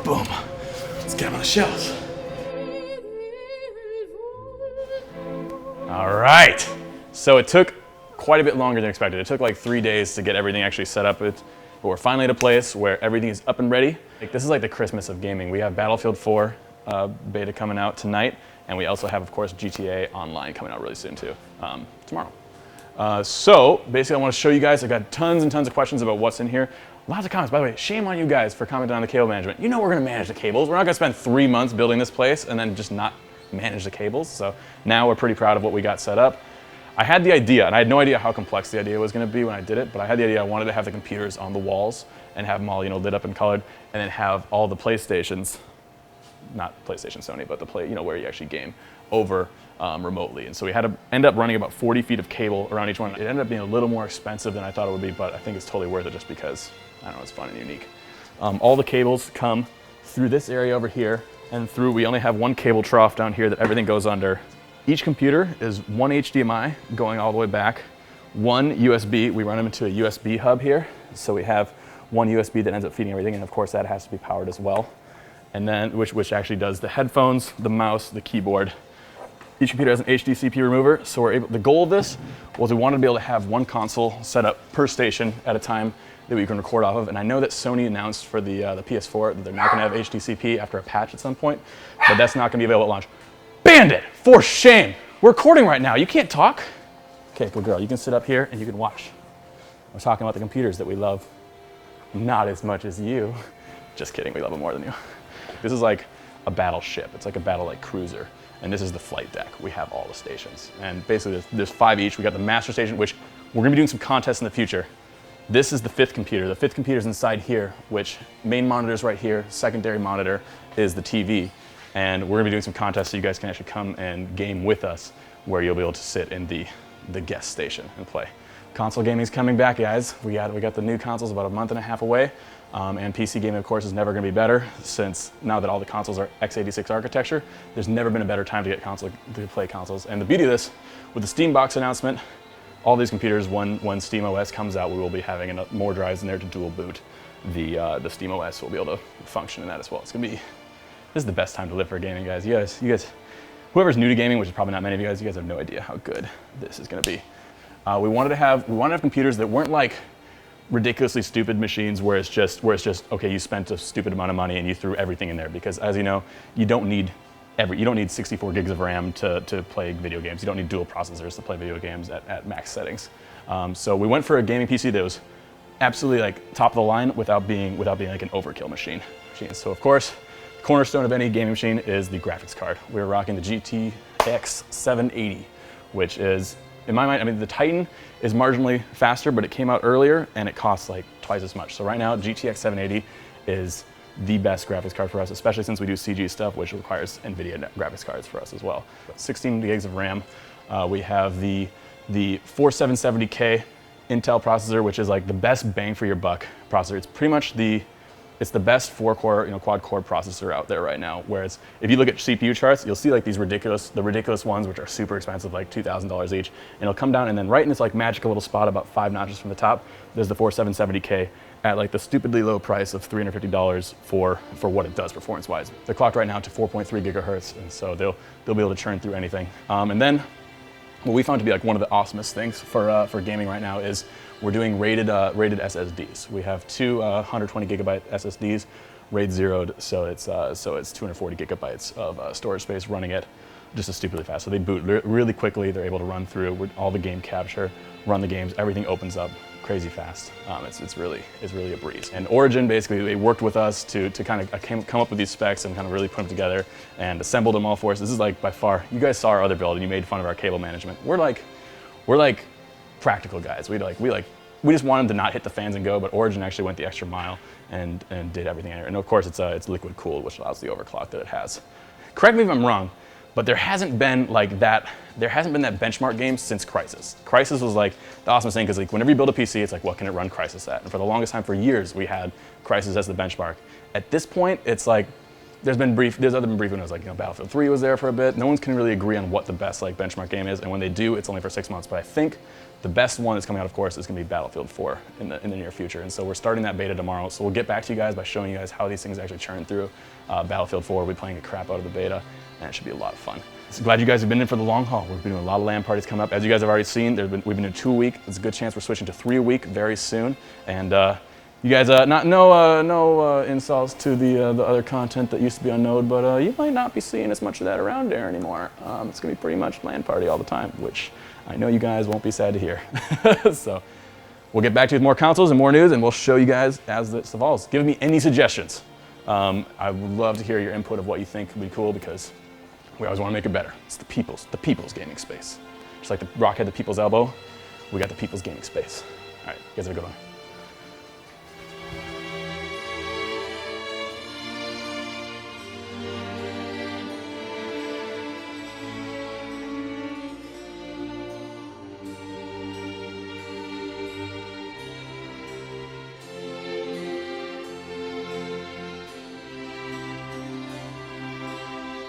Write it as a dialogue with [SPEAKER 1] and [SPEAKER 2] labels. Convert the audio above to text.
[SPEAKER 1] Boom. Let's get them on the shelves. All right. So it took quite a bit longer than expected. It took like 3 days to get everything actually set up. But we're finally at a place where everything is up and ready. This is like the Christmas of gaming. We have Battlefield 4 beta coming out tonight. And we also have, of course, GTA Online coming out really soon too, tomorrow. So basically I want to show you guys, I got tons and tons of questions about what's in here. Lots of comments. By the way, shame on you guys for commenting on the cable management. You know we're going to manage the cables. We're not going to spend 3 months building this place and then just not manage the cables. So now we're pretty proud of what we got set up. I had the idea, and I had no idea how complex the idea was going to be when I did it, but I had the idea I wanted to have the computers on the walls and have them all, lit up and colored, and then have all the PlayStations, not PlayStation Sony, but the where you actually game, over remotely. And so we had to end up running about 40 feet of cable around each one. It ended up being a little more expensive than I thought it would be, but I think it's totally worth it just because, I don't know, it's fun and unique. All the cables come through this area over here and through, we only have one cable trough down here that everything goes under. Each computer is one HDMI going all the way back, one USB. We run them into a USB hub here. So we have one USB that ends up feeding everything, and of course that has to be powered as well. And then, which actually does the headphones, the mouse, the keyboard. Each computer has an HDCP remover, so the goal of this was we wanted to be able to have one console set up per station at a time that we can record off of. And I know that Sony announced for the PS4 that they're not going to have HDCP after a patch at some point, but that's not going to be available at launch. Bandit, for shame. We're recording right now. You can't talk. Okay, good girl. You can sit up here and you can watch. We're talking about the computers that we love. Not as much as you. Just kidding. We love them more than you. This is like a battleship. It's like a battle cruiser. And this is the flight deck. We have all the stations. And basically there's 5 each. We got the master station, which we're gonna be doing some contests in the future. This is the 5th computer. The 5th computer is inside here, which main monitor is right here. Secondary monitor is the TV. And we're gonna be doing some contests so you guys can actually come and game with us, where you'll be able to sit in the guest station and play. Console gaming is coming back, guys. We got the new consoles about a month and a half away. And PC gaming, of course, is never going to be better, since now that all the consoles are x86 architecture, there's never been a better time to play consoles. And the beauty of this, with the Steam Box announcement, all these computers, when Steam OS comes out, we will be having more drives in there to dual boot the Steam OS. So we'll be able to function in that as well. This is the best time to live for gaming, guys. You guys, whoever's new to gaming, which is probably not many of you guys have no idea how good this is going to be. We wanted to have computers that weren't like ridiculously stupid machines where it's just okay, you spent a stupid amount of money and you threw everything in there, because as you know, you don't need 64 gigs of RAM to play video games. You don't need dual processors to play video games at max settings. So we went for a gaming PC that was absolutely like top of the line without being like an overkill machine. So of course, the cornerstone of any gaming machine is the graphics card. We're rocking the GTX 780, which is, in my mind, I mean, the Titan is marginally faster, but it came out earlier and it costs like twice as much. So right now, GTX 780 is the best graphics card for us, especially since we do CG stuff, which requires NVIDIA graphics cards for us as well. 16 gigs of RAM. We have the 4770K Intel processor, which is like the best bang for your buck processor. It's pretty much it's the best 4-core, quad-core processor out there right now. Whereas if you look at CPU charts, you'll see like the ridiculous ones, which are super expensive, like $2,000 each, and it'll come down, and then right in this like magical little spot about 5 notches from the top, there's the 4770K at like the stupidly low price of $350 for what it does performance-wise. They're clocked right now to 4.3 gigahertz, and so they'll be able to churn through anything. And then what we found to be like one of the awesomest things for gaming right now is we're doing rated SSDs. We have 2 120 gigabyte SSDs, RAID 0'd, so it's 240 gigabytes of storage space running at just as stupidly fast. So they boot really quickly. They're able to run through with all the game capture, run the games. Everything opens up crazy fast. It's really a breeze. And Origin, basically, they worked with us to kind of come up with these specs and kind of really put them together and assembled them all for us. This is like by far, you guys saw our other build and you made fun of our cable management. We're like practical guys. We just wanted to not hit the fans and go, but Origin actually went the extra mile and did everything in here. And of course, it's liquid cooled, which allows the overclock that it has. Correct me if I'm wrong, But there hasn't been like that. There hasn't been that benchmark game since Crisis. Crisis was like the awesome thing because like whenever you build a PC, it's like what can it run Crisis at? And for the longest time, for years, we had Crisis as the benchmark. At this point, it's like there's other been brief windows, like Battlefield 3 was there for a bit. No one's can really agree on what the best like benchmark game is, and when they do, it's only for 6 months. But I think the best one that's coming out, of course, is going to be Battlefield 4 in the near future. And so we're starting that beta tomorrow. So we'll get back to you guys by showing you guys how these things actually churn through. Battlefield 4, we'll be playing the crap out of the beta, and it should be a lot of fun. So glad you guys have been in for the long haul. We've been doing a lot of LAN parties coming up. As you guys have already seen, we've been doing 2 a week. There's a good chance we're switching to 3 a week very soon. And you guys, no insults to the other content that used to be on Node, but you might not be seeing as much of that around there anymore. It's gonna be pretty much LAN party all the time, which I know you guys won't be sad to hear. So we'll get back to you with more consoles and more news, and we'll show you guys as this evolves. Give me any suggestions. I would love to hear your input of what you think would be cool, because we always want to make it better. It's the people's gaming space. Just like the Rock had the people's elbow, we got the people's gaming space. All right, you guys have a good one.